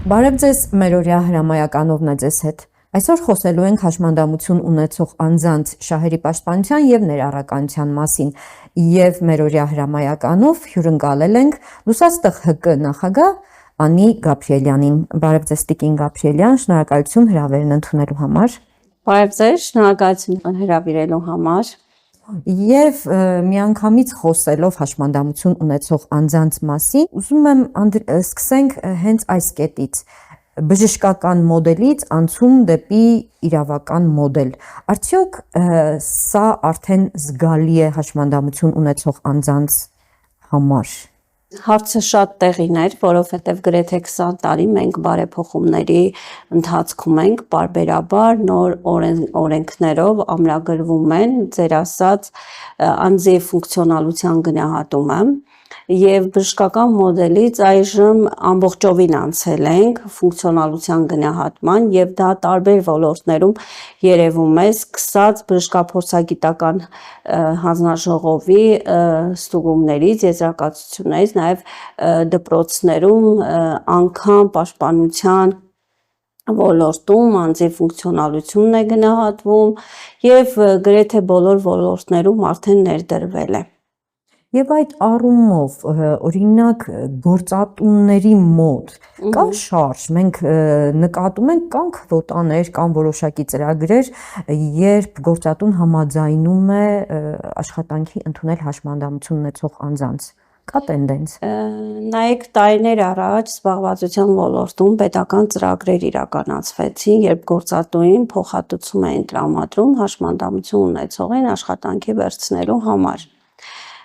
Բարև ձեզ, մերօրյա հրամայականովն է ձեզ հետ։ Այսօր խոսելու ենք հաշմանդամություն ունեցող անձանց շահերի պաշտպանության եւ ներառականության մասին եւ մերօրյա հրամայականով հյուրընկալել ենք Լուսաստղ ՀԿ նախագահ Անի Գաբրիելյանին։ Բարև ձեզ, Տիկին Գաբրիելյան, շնորհակալություն հրավերն ընդունելու համար։ Բարև ձեզ, շնորհակալություն հրավիրելու համար։ Եվ միանգամից խոսելով հաշմանդամություն ունեցող անձանց մասին, ուզում եմ սկսենք հենց այս կետից, բժշկական մոդելից անցում դեպի իրավական մոդել։ Արդյոք սա արդեն զգալի է հաշմանդամություն ունեցող անձանց համար։ Հարցը շատ տեղին էր, որովհետև գրեթե 20 տարի մենք բարեփոխումների ընթացքում ենք, պարբերաբար նոր օրենքներով ամրագրվում են, ձեր ասած, անձի ֆունկցիոնալության գնահատումը եւ բժշկական մոդելից այժմ ամբողջովին անցել ենք ֆունկցիոնալության գնահատման եւ դա տարբեր ոլորտներում երևում է, սկսած բժշկափորձագիտական հանձնաժողովի ստուգումներից, եզրակացություններից, նաև դպրոցներում անգամ պաշտպանության ոլորտում անձի ֆունկցիոնալությունն է գնահատվում եւ գրեթե բոլոր ոլորտներում արդեն ներդրվել է։ Եվ այդ առումով, օրինակ գործատունների մոտ կա շարժ, մենք նկատում ենք կան քվոտաներ, կան որոշակի ծրագրեր, երբ գործատուն համաձայնում է աշխատանքի ընդունել հաշմանդամություն ունեցող անձանց։ Կա տենդենց։ Նայեք, տարիներ առաջ զբաղվածության ոլորտում պետական ծրագրեր իրականացվեցին, երբ գործատուին փոխհատուցում էին տրամադրում հաշմանդամություն ունեցողին աշխատանքի վերցնելու համար։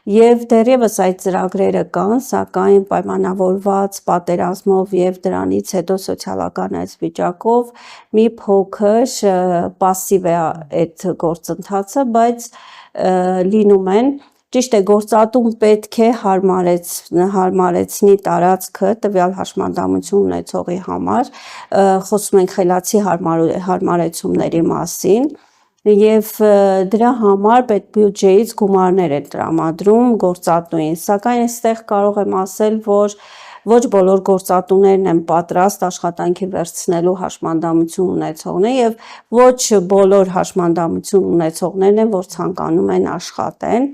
Եվ դեռևս այդ ծրագրերը կան, սակայն պայմանավորված պատերազմով եւ դրանից հետո սոցիալական այս վիճակով մի փոքր պասիվ է այդ գործընթացը, բայց լինում են ճիշտ է, գործատուն պետք է հարմարեցնի տարածքը տվյալ հաշմանդամություն ունեցողի համար, խոսում ենք խելացի հարմարեցումների մասին, եւ դրա համար պետբյուջեից գումարներ են տրամադրում գործատուին, սակայն այստեղ կարող եմ ասել, որ ոչ բոլոր գործատուներն են պատրաստ աշխատանքի վերցնելու հաշմանդամություն ունեցողներ եւ ոչ բոլոր հաշմանդամություն ունեցողներն են, որ ցանկանում են աշխատեն։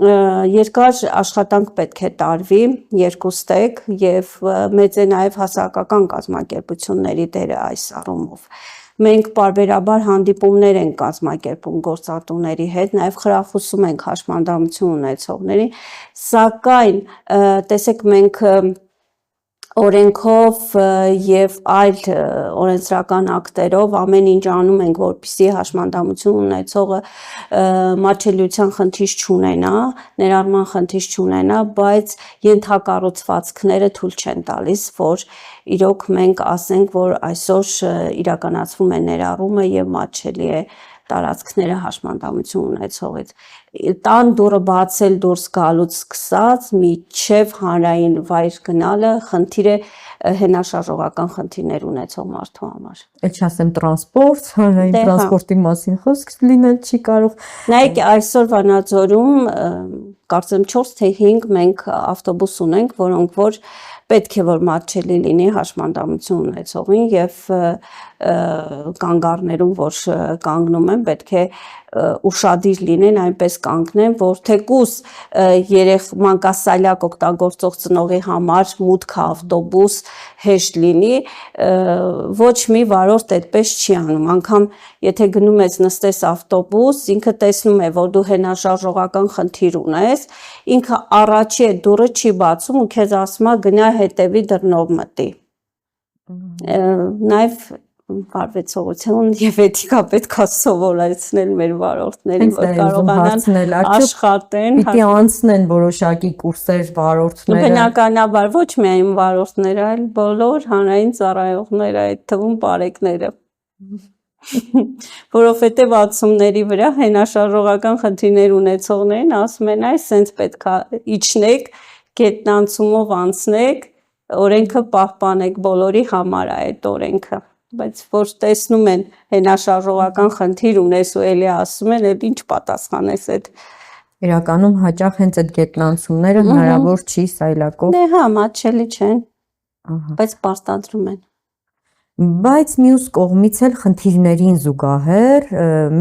Երկար աշխատանք պետք է տարվի, երկուստեք եւ մեծ է նաեւ հասարակական կազմակերպությունների դերը այս առումով։ Մենք պարբերաբար հանդիպումներ ենք կազմակերպում գործատուների հետ, նաև խրախուսում ենք հաշմանդամություն ունեցողների, սակայն տեսեք մենք օրենքով եւ այլ օրենսդրական ակտերով ամեն ինչ անում ենք, որպեսզի հաշմանդամություն ունեցողը մատչելիության խնդիր չունենա, ներառման խնդիր չունենա, բայց ենթակառուցվածքները թույլ չեն տալիս, որ իրոք մենք ասենք, որ այսօր իրականացվում է ներառումը եւ մատչելի է տարածքները հաշմանդամություն ունեցողից։ Տան դուռը բացել դուրս գալուց սկսած մինչև հանրային վայր գնալը խնդիր է հենաշարժողական խնդիրներ ունեցող մարդու համար։ Էլ չասեմ տրանսպորտ, հանրային տրանսպորտի մասին խոսք լինել չի կարող։ Նայեք, այսօր Վանաձորում կարծեմ 4 թե 5 մենք ավտոբուս ունենք, որոնք որ պետք է որ մատչելի լինի հաշմանդամություն ունեցողին եւ կանգառներում որ կանգնում են պետք է ուշադիր լինեն, այնպես կանգնեն, որ թեկուզ մանկասալյակ օգտագործող ծնողի համար մուտքը ավտոբուս հեշտ լինի, ոչ մի վարորդ այդպես չի անում, անգամ եթե գնում ես նստես ավտոբուս, ինքը տեսնում է, որ դու հենաշարժողական խնդիր ունես, ինքը առաջի այդ դուռը չի բացում ու քեզ ասում է գնա հետևի դռնով մտի։ Նաև վարվեցողություն եւ էթիկա պետք է սովորեցնել մեր վարորդներին, որ կարողանան աշխատեն։ Պիտի անցնեն որոշակի կուրսեր վարորդները։ Բնականաբար ոչ միայն վարորդները, այլ բոլոր հանրային ծառայողները, այդ թվում բարեկները։ Որովհետև ացումների վրա հենաշարժողական խնդիրներ ունեցողներին ասում են, այս սենց պետք է իջնեք, գետնանցումով անցնեք, օրենքը պահպանեք, բոլորի համար է այդ օրենքը։ Բայց որ տեսնում են հենաշարժողական խնդիր ունես ու էլի ասում են, էլ ինչ պատասխանես այդ։ Իրականում հաճախ հենց այդ գետնանցումները հնարավոր չի սայլակով։ Դե հա, մատչելի չեն, բայց պարտադրում են։ Բայց մյուս կողմից էլ խնդիրներին զուգահեռ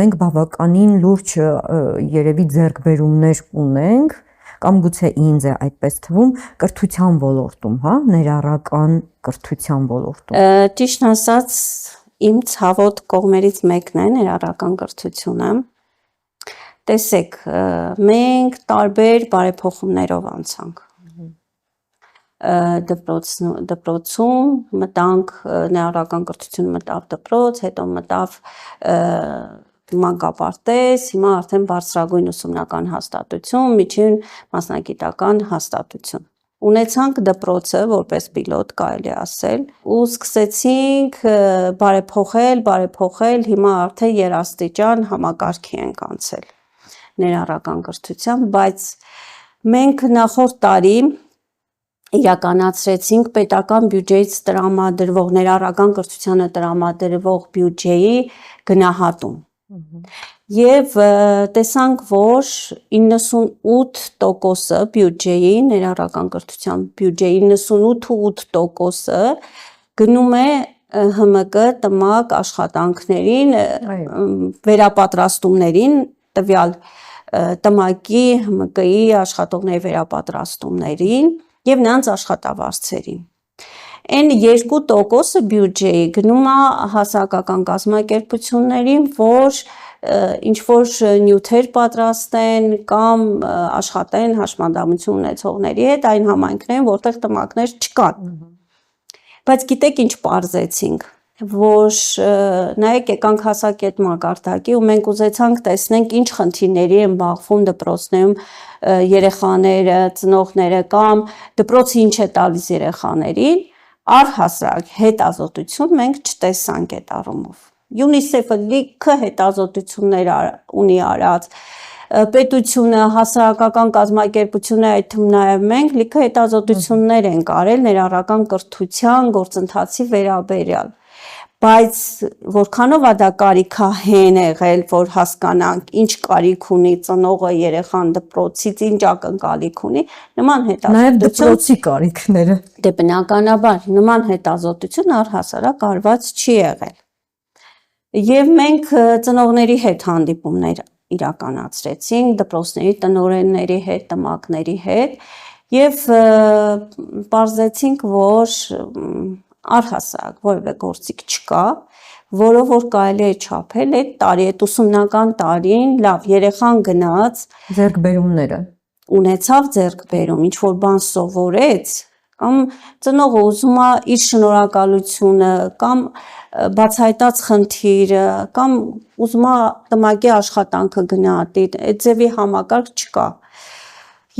մենք բավականին լուրջ երևի ձեռքբերումներ ունենք, կամ գուցե ինձ է այդպես թվում, կրթության ոլորտում, հա, ներառական կրթության ոլորտում։ Ճիշտ ասած, իմ ցավոտ կողմերից մեկն է ներառական կրթությունը։ Տեսեք, մենք տարբեր բարեփոխումներով անցանք։ Դպրոցում մտանք, ներառական կրթությունը մտավ դպրոց, հետո մտավ մանկապարտեզ, հիմա արդեն բարձրագույն ուսումնական հաստատություն, միջին մասնագիտական հաստատություն։ Ունեցանք դպրոցը որպես պիլոտ, կարելի ասել, ու սկսեցինք բարեփոխել, հիմա արդեն երաստիճան համակարգի ենք անցել ներառական կրթության, բայց մենք նախորդ տարի իրականացրեցինք պետական բյուջեից տրամադրվող ներառական կրթությանը տրամադրվող բյուջեի գնահատում։ Եվ տեսանք, որ 98%-ը բյուջեի, ներառական կրթության բյուջեի 98.8%-ը գնում է ՀՄԿ տմակ աշխատանքներին, վերապատրաստումներին, տվյալ տմակի ՀՄԿ-ի աշխատողների վերապատրաստումներին եւ նրանց աշխատավարձերին։ Այն 2%-ը բյուջեի գնում է հասարակական կազմակերպություններին, որ ինչ-որ նյութեր պատրաստեն կամ աշխատեն հաշմանդամություն ունեցողների հետ այն համայնքներում, որտեղ տմակներ չկան։ Բայց գիտեք ինչ պարզեցինք, որ նայեք եկանք հասակետ մակարդակի ու մենք ուզեցանք տեսնենք ինչ խնդիրների են բախվում դպրոցներում երեխաները, ծնողները կամ դպրոցը ինչ է տալիս երեխաներին, առհասարակ հետազոտություն մենք չտեսանք այդ առումով։ UNICEF-ը լիքը հետազոտություններ ունի արած, պետությունը, հասարակական կազմակերպությունները, այդ թվում նաև մենք լիքը հետազոտություններ ենք արել ներառական կրթության գործընթացի վերաբերյալ։ Բայց որքանով է դա կարիքահեն եղել, որ հասկանանք ինչ կարիք ունի ծնողը երեխան դպրոցից, ինչ ակնկալիք ունի, նման հետազոտություն։ Նաև դպրոցի կարիքները։ Դե բնականաբար, նման հետազոտություն առհասարակ արված չի եղել։ Եվ մենք ծնողների հետ հանդիպումներ իրականացրեցինք, դպրոցների տնօրենների հետ, տմակների հետ, եւ պարզեցինք, որ առհասարակ որևէ գործիք չկա, որով որ կարելի է չափել այդ տարի, այդ ուսումնական տարին, լավ, երեխան գնաց, ձեռքբերումները ունեցավ ձեռքբերում, ինչ որ բան սովորեց, կամ ծնողը ուզում է իր շնորհակալությունը, կամ բացահայտած խնդիրը, կամ ուզում է տմակի աշխատանքը գնահատի, այդ ձևի համակարգ չկա։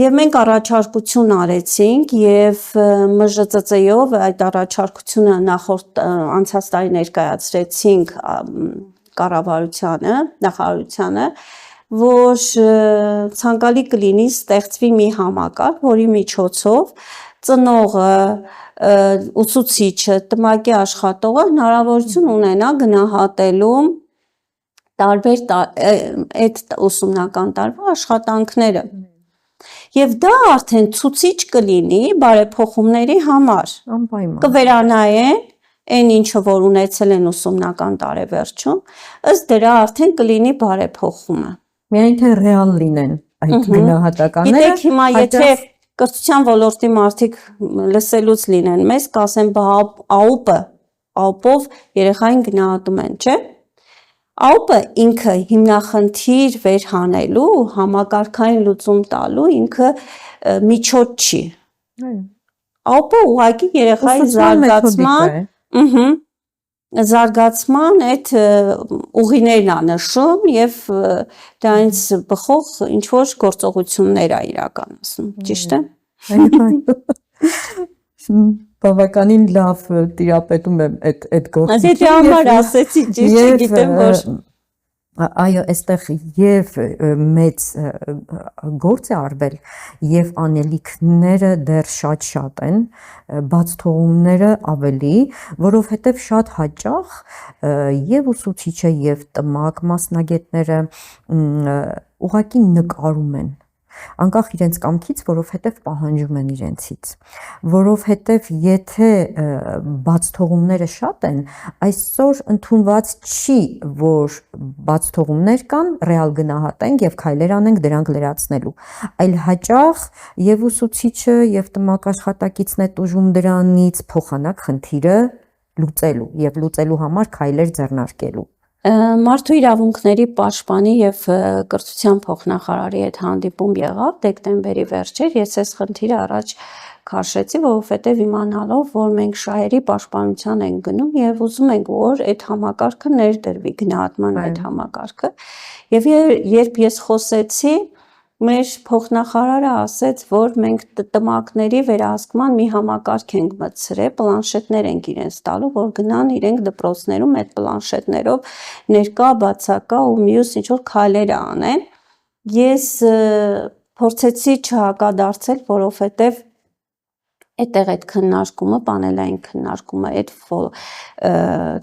Եվ մենք առաջարկություն արեցինք եւ ՄԺԾԾ-ով այդ առաջարկությունը անցած տարի ներկայացրեցինք կառավարությանը, նախարարությանը, որ ցանկալի կլինի ստեղծվի մի համակարգ, որի միջոցով ծնողը, ուսուցիչը, տմակի աշխատողը հնարավորություն ունենա գնահատելու տարբեր այդ ուսումնական տարվա աշխատանքները։ Եվ դա արդեն ցուցիչ կլինի բարեփոխումների համար։ Անպայման։ Կվերանայեն այն ինչը որ ունեցել են ուսումնական տարեվերջում, ըստ դրա արդեն կլինի բարեփոխումը։ Միայն թե ռեալ լինեն այդ գնահատականները։ Գիտեք, հիմա եթե կրթության ոլորտի մարդիկ լսելուց լինեն մեզ, կասեն բա ԱՈՊ-ով երեխային գնահատում են, չէ՞։ ԱՈՊ-ը ինքը հիմնախնդիր վերհանելու, համակարգային լուծում տալու ինքը միջոց չի։ ԱՈՊ-ը ուղղակի երեխայի զարգացման այդ ուղիներն է նշում եւ դրանից բխող ինչ որ գործողություններ է իրականացնում, ճիշտ է։ Բավականին լավ տիրապետում եմ այդ գործին։ Այսինքն համար ասեցի, ճիշտ է, գիտեմ որ այո, այստեղ եւ մեծ գործ է արվել եւ անելիքները դեռ շատ են, բացթողումները ավելի, որովհետեւ շատ հաճախ եւ ուսուցիչը եւ տմակ մասնագետները ուղղակի նկարում են անկախ իրենց կամքից, որովհետև պահանջում են իրենցից, որովհետև եթե բաց թողումները շատ են, այսօր ընդունված չի, որ բաց թողումներ կան, ռեալ գնահատենք եւ քայլեր անենք դրանք լրացնելու, այլ հաճախ եւ ուսուցիչը եւ տմակ աշխատակիցն է տուժում դրանից փոխանակ խնդիրը լուծելու եւ լուծելու համար քայլեր ձեռնարկելու։ Մարդու իրավունքների պաշտպանի եւ կրթության փոխնախարարի հետ հանդիպում եղավ դեկտեմբերի վերջեր, ես այս խնդիրը առաջ քաշեցի, որովհետեւ իմանալով, որ մենք շահերի պաշտպանության ենք գնում եւ ուզում ենք, որ այդ համակարգը ներդրվի, գնահատման այդ համակարգը, եւ երբ ես խոսեցի, մեր փոխնախարարը ասեց, որ մենք տմակների վերահսկման մի համակարգ ենք մտցրել, պլանշետներ ենք իրենց տալու, որ գնան իրենք դպրոցներում այդ պլանշետներով ներկա, բացակա ու մյուս ինչ-որ քայլեր անեն։ Ես փորձեցի չհակադարձել, որովհետև այդտեղ այդ քննարկումը, պանելային քննարկումը այդ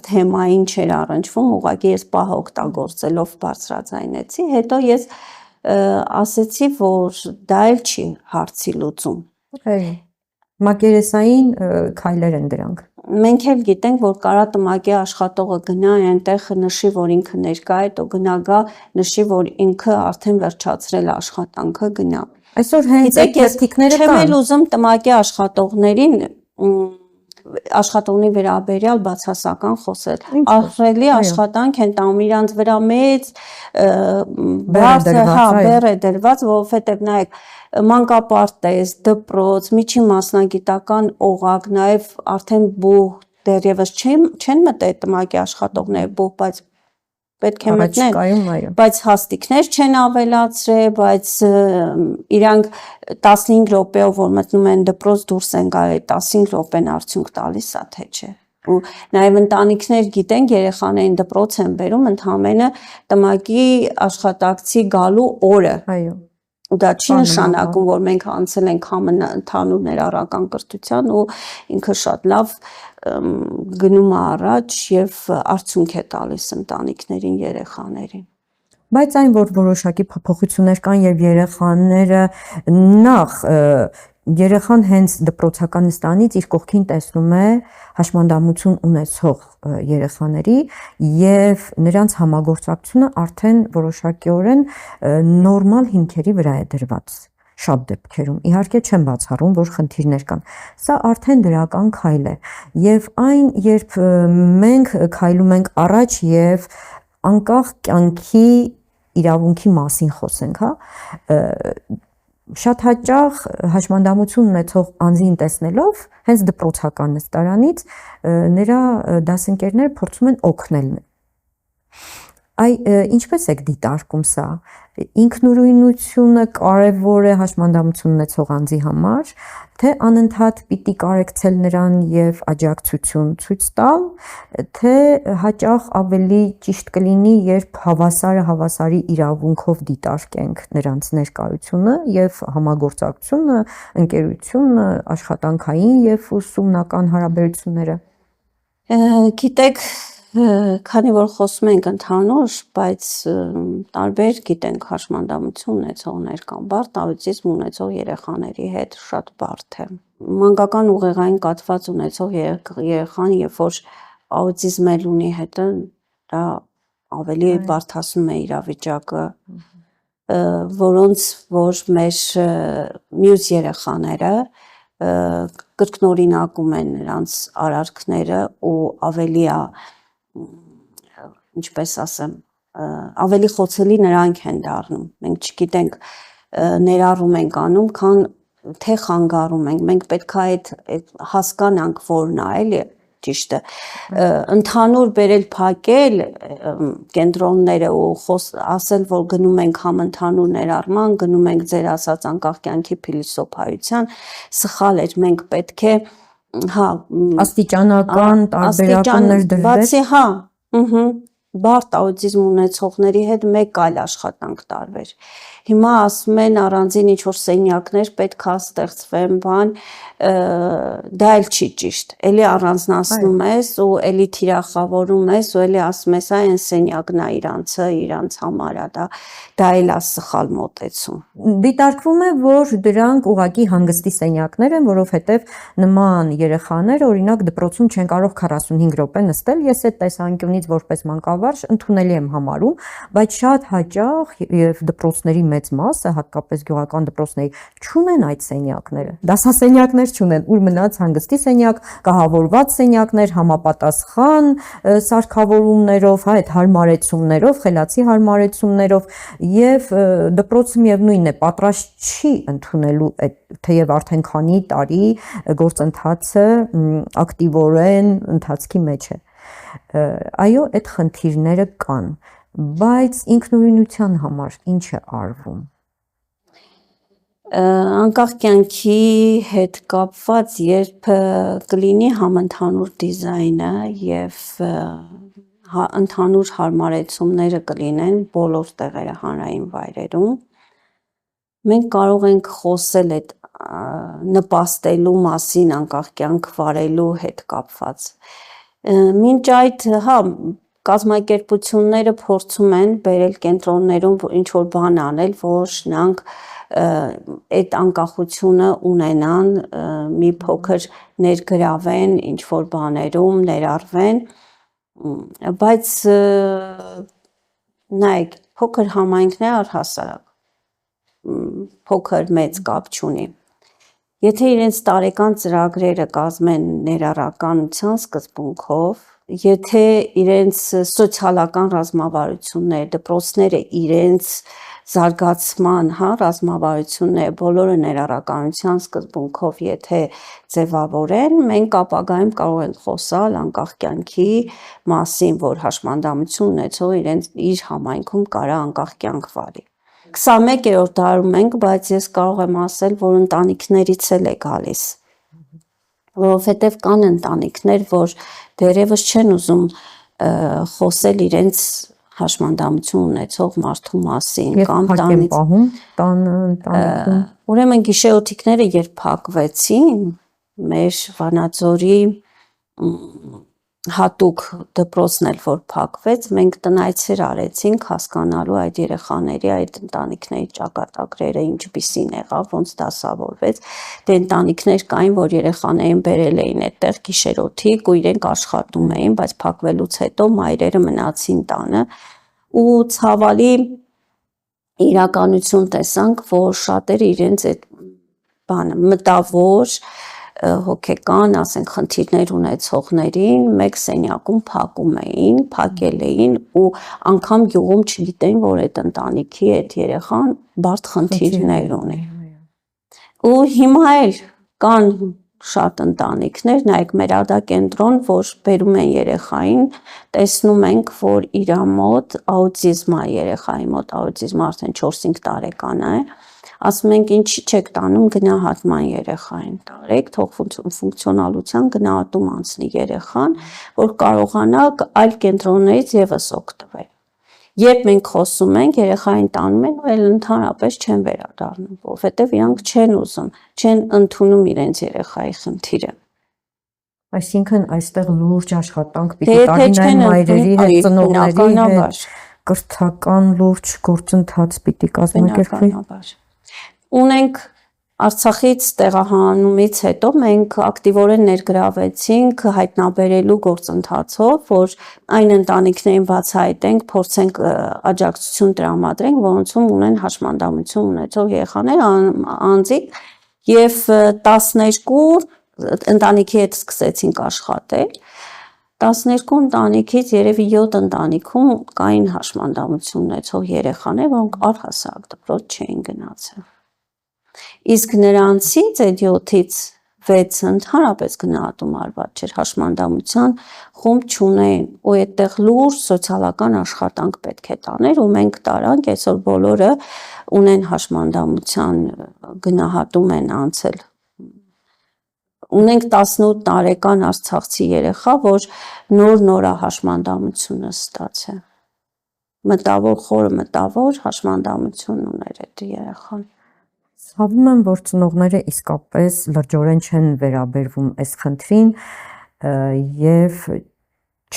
թեմային չէր առնչվում, ուղղակի ես պահ օգտագործելով բարձրաձայնեցի, հետո ես ասեցի, որ դա էլ չի հարցի լուծում։ Մակերեսային քայլեր են դրանք։ Մենք էլ գիտենք, որ կարա տմակի աշխատողը գնա այնտեղ նշի, որ ինքը ներկա է, դու գնա գա նշի, որ ինքը արդեն վերջացրել աշխատանքը գնա։ Այսօր հենց այդ քերթիկները կան։ Չեմ էլ ուզում տմակի աշխատողներին աշխատողների վերաբերյալ բացասական խոսել։ Ահռելի աշխատանք են տանում, իրանց վրա մեծ բեռ է դրված, որովհետև նայեք մանկապարտեզ, դպրոց, միջին մասնագիտական օղակ, նաև արդեն բուհ դեռևս չեն մտել տմակի աշխատողները բուհ, բայց պետք է մտնեն, բայց հաստիկներ չեն ավելացրել, բայց իրանք 15 րոպեով որ մտնում են դպրոց դուրս են գալի, 15 րոպեն արդյունք տալիս է թե չէ։ Ու նաև ընտանիքներ գիտենք, երեխաներին դպրոց են բերում ընդհանրապես տմակի աշխատակցի գալու օրը։ Այո։ Ու դա չի նշանակում, որ մենք անցել ենք ընդհանուր ներառական կրթության ու ինքը շատ լավ գնում է առաջ եւ արդյունք է տալիս ընտանիքներին, երեխաներին։ Բայց այն, որ որոշակի փոփոխություններ կան եւ երեխաները նախ երեխան հենց դպրոցական նստանից իր կողքին տեսնում է հաշմանդամություն ունեցող երեխաների եւ նրանց համագործակցությունը արդեն որոշակիորեն նորմալ հիմքերի վրա է դրված շատ դեպքերում իհարկե չեմ բացառում որ խնդիրներ կան սա արդեն դրական քայլ է եւ այն երբ մենք քայլում ենք առաջ եւ անկախ կյանքի իրավունքի մասին խոսենք հա շատ հաճախ հաշմանդամություն ունեցող անձին տեսնելով հենց դպրոցական նստարանից նրա դասընկերները փորձում են օգնել ինչպես եք դիտարկում սա ինքնուրույնությունը կարևոր է հաշմանդամություն ունեցող անձի համար թե անընդհատ պիտի կարեկցել նրան եւ աջակցություն ցույց տալ թե հաճախ ավելի ճիշտ կլինի երբ հավասարի իրավունքով դիտարկենք նրանց ներկայությունը եւ համագործակցությունը ընկերությունը աշխատանքային եւ ուսումնական հարաբերությունները գիտեք քանի որ խոսում ենք ընդհանուր, բայց տարբեր գիտենք հաշմանդամություն ունեցողներ կամ բարդ աուտիզմ ունեցող երեխաների հետ շատ բարդ է։ Մանկական ուղեղային կաթված ունեցող երեխան, երբ որ աուտիզմ ունի հետը, դա ավելի բարդացնում է իրավիճակը, որոնց որ մեր մյուս երեխաները կրկնօրինակում են նրանց արարքները ու ավելի ինչպես ասեմ, ավելի խոցելի նրանք են դառնում, մենք չգիտենք ներառում ենք անում, քան թե խանգարում ենք, մենք պետք է այդ հասկանանք որն է, էլի ճիշտը, ընդհանուր բերել փակել կենտրոնները ու ասել, որ գնում ենք համընդհանուր ներառման, գնում ենք ձեր ասած անկախ կյանքի փիլիսոփայության, սխալ էր, մենք պետք է աստիճանական տարբերակներ դրվեց, բացի բարդ աուտիզմ ունեցողների հետ մեկ այլ աշխատանք տարվեր։ Հիմա ասում են առանձին ինչ-որ սենյակներ պետք է ստեղծվեն, բան, դա էլ չի ճիշտ։ Էլի առանձնացնում ես ու էլի թիրախավորում ես ու էլի ասում ես, այն սենյակն է իրանց համար է, դա էլ է սխալ մոտեցում։ Դիտարկվում է, որ դրանք ուղղակի հանգստի սենյակներ են, որովհետև նման երեխաները օրինակ դպրոցում չեն կարող 45 րոպե նստել, ես այդ տեսանկյունից որպես մանկավարժ ընդունելի եմ համարում, բայց շատ հաճախ եւ դպրոցների մեծ մասը, հատկապես գյուղական դպրոցների, չունեն այդ սենյակները։ Դասասենյակներ չունեն, ուր մնաց հանգստի սենյակ, կահավորված սենյակներ, համապատասխան սարքավորումներով, այդ հարմարեցումներով, խելացի հարմարեցումներով եւ դպրոցը միևնույնն է, պատրաստ չի ընդունելու այդ թեև արդեն քանի տարի գործընթացը ակտիվորեն ընթացքի մեջ է։ Այո, այդ խնդիրները կան, բայց ինքնուրույնության համար ինչ է արվում։ Անկախ կյանքի հետ կապված, երբ կլինի համընդհանուր դիզայնը եւ ընդհանուր հարմարեցումները կլինեն բոլոր տեղերը հանրային վայրերում, մենք կարող ենք խոսել այդ նպաստելու մասին անկախ կյանք վարելու հետ կապված։ Մինչ այդ, կազմակերպությունները փորձում են բերել կենտրոններում ինչ-որ բան անել, որ նրանք այդ անկախությունը ունենան, մի փոքր ներգրավեն ինչ-որ բաներում, ներառվեն, բայց նայեք, փոքր համայնքն է առհասարակ, փոքր մեծ կապ չունի։ Եթե իրենց տարեկան ծրագրերը կազմեն ներառականության սկզբունքով, եթե իրենց սոցիալական ռազմավարությունները, դպրոցները իրենց զարգացման ռազմավարությունները բոլորը ներառականության սկզբունքով եթե ձևավորեն, մենք ապագայում կարող ենք խոսալ անկախ կյանքի մասին, որ հաշմանդամություն ունեցող իր համայնքում կարա անկախ կյանք վարի։ 21-րդ դարում ենք, բայց ես կարող եմ ասել, որ ընտանիքներից էլ է գալիս, որովհետև կան ընտանիքներ, որ դեռևս չեն ուզում խոսել իրենց հաշմանդամություն ունեցող մարդու մասին, կամ տանիքում։ Ուրեմն գիշերօթիկները երբ փակվեցին, մեր Վանաձորի հատուկ դպրոցն էլ որ փակվեց, մենք տնայցեր արեցինք հասկանալու այդ երեխաների, այդ ընտանիքների ճակատագրերը ինչպիսին եղավ, ոնց դասավորվեց, դե ընտանիքներ կային, որ երեխաներին բերել էին այդտեղ գիշերօթիկ ու իրենք աշխատում էին, բայց փակվելուց հետո մայրերը մնացին տանը ու ցավալի իրականություն տեսանք, որ շատերը իրենց այդ բանը մտավոր հոգեկան, ասենք, խնդիրներ ունեցողներին մեկ սենյակում փակել էին ու անգամ գյուղում չգիտեն, որ այդ ընտանիքի այդ երեխան բարդ խնդիրներ ունի։ Ու հիմա էլ կան շատ ընտանիքներ, նայեք մեր ադակենտրոն, որ բերում են երեխային, տեսնում ենք, որ իր մոտ աուտիզմ է, երեխայի մոտ աուտիզմ արդեն 4-5 տարեկան է, ասում ենք ինչի չեք տանում գնահատման երեխային տարեք, թող ֆունկցիոնալության գնահատում անցնի երեխան, որ կարողանա այլ կենտրոններից եւս օգտվել։ Երբ մենք խոսում ենք, երեխային տանում են ու այլ ընդհանրապես չեն վերադառնում, որովհետև իրանք չեն ուզում, չեն ընդունում իրենց երեխայի խնդիրը։ Այսինքն այստեղ լուրջ աշխատանք պիտի տարինային մայրերի հետ, ծնողների հետ, կրթական լուրջ գործընթաց պիտի կազմակերպվի։ Ունենք Արցախից տեղահանումից հետո մենք ակտիվորեն ներգրավեցինք հայտնաբերելու գործընթացով, որ այն ընտանիքներին բացահայտենք, փորձենք աջակցություն տրամադրենք, որոնցում ունեն հաշմանդամություն ունեցող երեխաներ, անձիկ, եւ 12 ընտանիքի հետ սկսեցինք աշխատել, 12 ընտանիքից երևի 7 ընտանիքում կային հաշմանդամություն ունեցող երեխաներ, որոնք առհասարակ դպրոց չէին գնացել։ Իսկ նրանցից այդ 7-ից 6-ը ընդհանրապես գնահատում արված չէր, հաշմանդամության խումբ չունեին ու այդտեղ լուրջ սոցիալական աշխատանք պետք է տաներ ու մենք տարանք, այսօր բոլորը ունեն հաշմանդամության գնահատում են անցել Ունենք 18 տարեկան արցախցի երեխա, որ նոր-նոր հաշմանդամությունը ստացել։ Խորը մտավոր հաշմանդամություն ուներ այդ երեխան։ Ցավում եմ, որ ծնողները իսկապես լրջորեն չեն վերաբերվում այս խնդրին եւ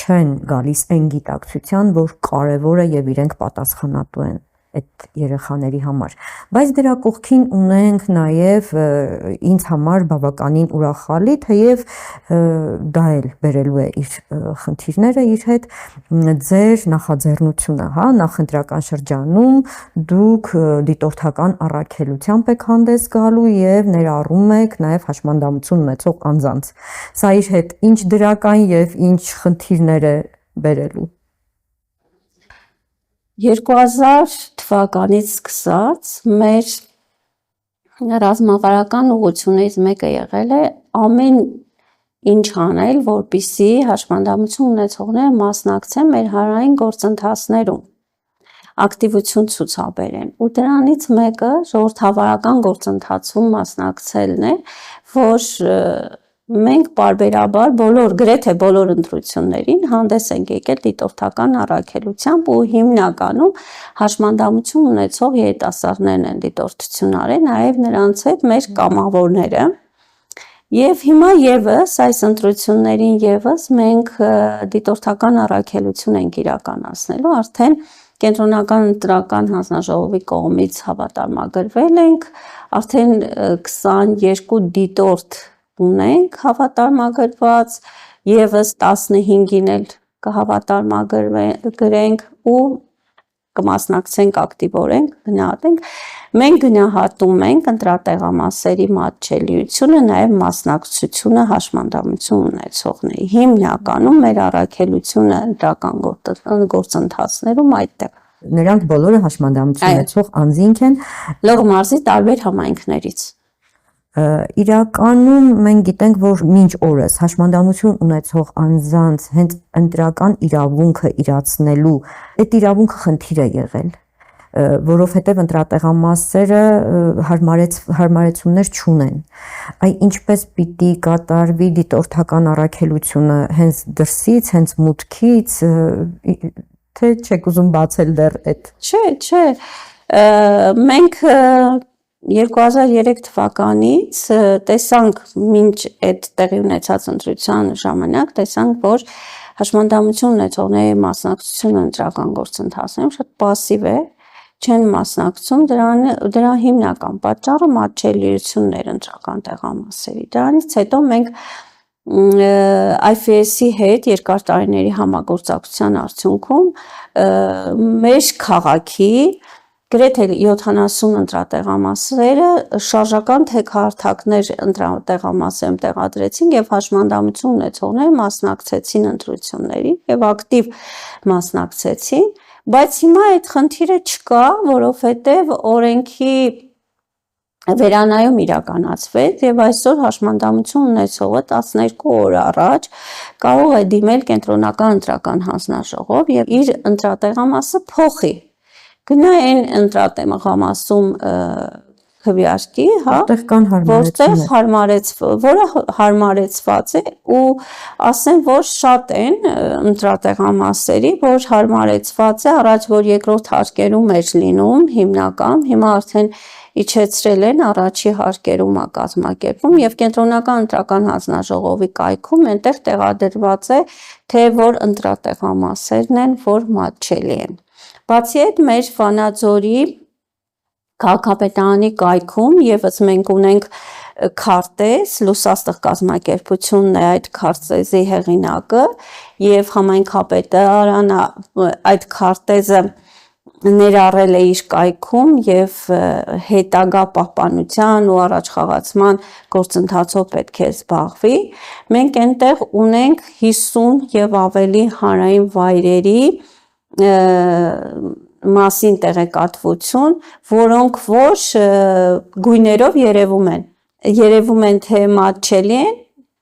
չեն գալիս այն գիտակցության, որ կարևոր է եւ իրենք պատասխանատու են այդ երեխաների համար, բայց դրա կողքին ունենք նաև ինձ համար բավականին ուրախալի, թեև դա էլ բերելու է իր խնդիրները իր հետ, ձեր նախաձեռնությունը, հա, նախընտրական շրջանում դուք դիտորդական առաքելությամբ եք հանդես գալու եւ ներառում եք նաև հաշմանդամություն ունեցող անձանց։ Սա իր հետ ինչ դրական եւ ինչ խնդիրներ է բերելու։ 2000 թվականից սկսած մեր ռազմավարական ուղղություններից մեկը եղել է ամեն ինչ անել, որպեսզի հաշմանդամություն ունեցողները մասնակցեն մեր հանրային գործընթացներում, ակտիվություն ցուցաբերեն։ Ու դրանից մեկը ժողովրդավարական գործընթացում մասնակցելն է, որ մենք պարբերաբար գրեթե բոլոր ընտրություններին հանդես ենք եկել դիտորդական առաքելությամբ ու հիմնականում հաշմանդամություն ունեցող երիտասարդներն են դիտորդություն արել, նաև նրանց հետ մեր կամավորները։ Եվ հիմա եւս այս ընտրություններին եւս մենք դիտորդական առաքելություն ենք իրականացնելու, արդեն Կենտրոնական ընտրական հանձնաժողովի կողմից հավատարմագրվել ենք, արդեն 22 դիտորդ ունենք հավատարմագրված, եւս 15-ին էլ կհավատարմագրենք ու կմասնակցենք ակտիվորեն, գնահատենք։ Մենք գնահատում ենք ընտրատեղամասերի մատչելիությունը, նաև մասնակցությունը հաշմանդամություն ունեցողների։ Հիմնականում մեր առաքելությունը ընտրական գործընթացներում այդտեղ։ Նրանք բոլորը հաշմանդամություն ունեցող անձինք են Լոռու մարզի տարբեր համայնքներից։ Իրականում մենք գիտենք, որ մինչ օրս հաշմանդամություն ունեցող անձանց հենց ընտրական իրավունքը իրացնելու այդ իրավունքը խնդիր է եղել, որովհետև ընտրատեղամասերը հարմարեցումներ չունեն։ Այ ինչպես պիտի կատարվի դիտորդական առաքելությունը հենց դրսից, հենց մուտքից, թե չեք ուզում բացել դեռ այդ։ Չէ, մենք 2003 թվականից տեսանք մինչ այդ տեղի ունեցած ընտրության ժամանակ, տեսանք, որ հաշմանդամություն ունեցողների մասնակցությունը ընտրական գործընթացներում շատ պասիվ է, չեն մասնակցում, դրա հիմնական պատճառը մատչելիություններ ընտրական տեղամասերի։ Դրանից հետո մենք IFS-ի հետ երկար տարիների համագործակցության արդյունքում մեր քաղաքի գրեթե 70 ընտրատեղամասերը շարժական թեքահարթակներ ընտրատեղամասերում տեղադրեցին եւ հաշմանդամություն ունեցողները մասնակցեցին ընտրություններին եւ ակտիվ մասնակցեցին, բայց հիմա այդ խնդիրը չկա, որովհետեւ օրենքի վերանայում իրականացվեց եւ այսօր հաշմանդամություն ունեցողը 12 օր առաջ կարող է դիմել կենտրոնական ընտրական հանձնաժողով եւ իր ընտրատեղամասը փոխի։ Գնա այն ընտրատեղամասում քվեարկի, հա, որը հարմարեցված է ու ասեմ, որ շատ են ընտրատեղամասերի, որ հարմարեցված է, առաջ որ երկրորդ հարկերում էր լինում հիմնական, հիմա արդեն իջեցրել են առաջի հարկերում է կազմակերպում եւ կենտրոնական ընտրական հանձնաժողովի կայքում այնտեղ տեղադրված է թե որ ընտրատեղամասերն են, որ մատչելի են։ Բացի այդ մեր Վանաձորի քաղաքապետարանի կայքում եւս մենք ունենք քարտեզ, Լուսաստղ կազմակերպությունն է այդ քարտեզի հեղինակը եւ համայնքապետարանը այդ քարտեզը ներառել է իր կայքում եւ հետագա պահպանության ու առաջխաղացման գործընթացով պետք է զբաղվի։ Մենք այնտեղ ունենք 50 եւ ավելի հանրային վայրերի մասին տեղեկատվություն, որոնք որ գույներով երևում են թե մատչելի են,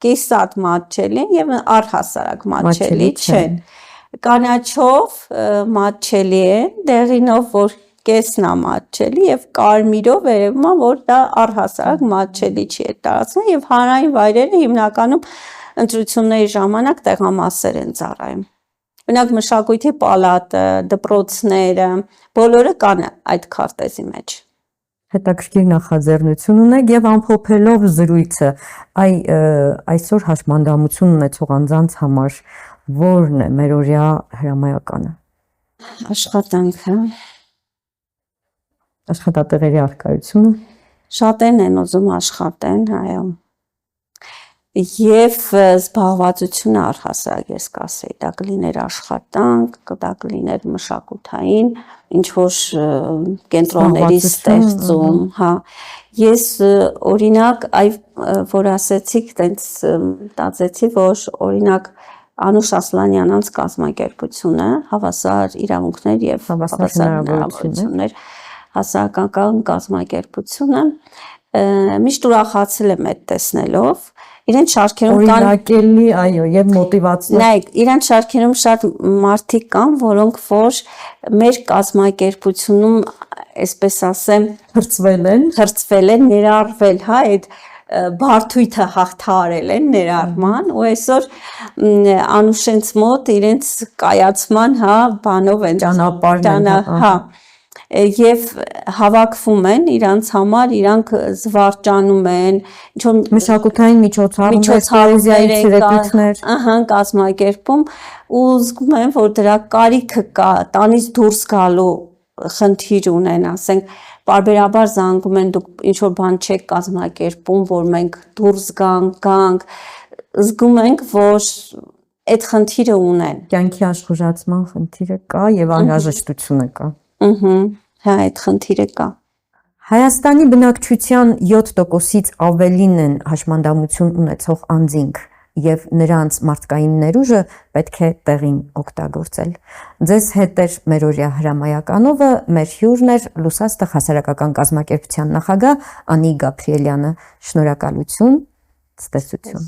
կիսատ մատչելի են եւ առհասարակ մատչելի չեն։ Կանաչով մատչելի են, դեղինով որ կեսն է մատչելի եւ կարմիրով երևում է, որ դա առհասարակ մատչելի չի է տարածվում եւ հանրային վայրերը հիմնականում ընտրությունների ժամանակ տեղամասեր են ծառայում։ Օրինակ մշակույթի պալատը, դպրոցները, բոլորը կան այդ քարտեզի մեջ։ Հետաքրքիր նախաձեռնություն ունեք եւ ամփոփելով զրույցը, այսօր հաշմանդամություն ունեցող անձանց համար որն է մերօրյա հրամայականը։ Աշխատանքը, Աշխատատեղերի առկայությունը։ շատերն են ուզում աշխատեն, այո։ Եվ զբաղվածությունը առհասարակ ես կասեի, դա կլիներ աշխատանք, դա կլիներ մշակութային, ինչ որ կենտրոնների ստեղծում, հա։ Ես օրինակ, որ ասեցիք, տենց մտածեցի, որ օրինակ Անուշ Ասլանյանց կազմակերպությունը, հավասար իրավունքներ եւ հավասար հնարավորություններ, հասարակական կազմակերպությունը միշտ ուրախացել եմ այդ տեսնելով։ Իրենց շարքերում կան օրինակելի, այո, եւ մոտիվացիա։ Նայեք, իրենց շարքերում շատ մարդիկ կան, որոնք որ մեր կազմակերպությունում, այսպես ասեմ, հրցվել են, ներառվել, հա, այդ բարդույթը հաղթահարել են ներառման, ու այսօր Անուշենց մոտ իրենց կայացման, հա, բանով են ճանապարհն, հա, եւ հավաքվում են իրանց համար, իրանք զվարճանում են, ինչ որ մշակութային միջոցառումներ, ցերեկույթներ, ահա, կազմակերպում ու զգում եմ, որ դրա կարիքը կա, տանից դուրս գալու խնդիր ունեն, ասենք, պարբերաբար զանգում են, դուք ինչ որ բան չեք կազմակերպում, որ մենք դուրս գանք, զգում ենք, որ այդ խնդիրը ունեն։ Կյանքի աշխուժացման խնդիրը կա եւ անհրաժեշտությունը կա։ Հա, այդ խնդիրը կա։ Հայաստանի բնակչության 7%-ից ավելին են հաշմանդամություն ունեցող անձինք եւ նրանց մարդկային ներուժը պետք է տեղին օգտագործել։ Ձեզ հետ էր մերօրյա հրամայականովը, մեր հյուրն էր Լուսաստղ հասարակական կազմակերպության նախագահ Անի Գաբրիելյանը։ Շնորհակալություն, ցտեսություն։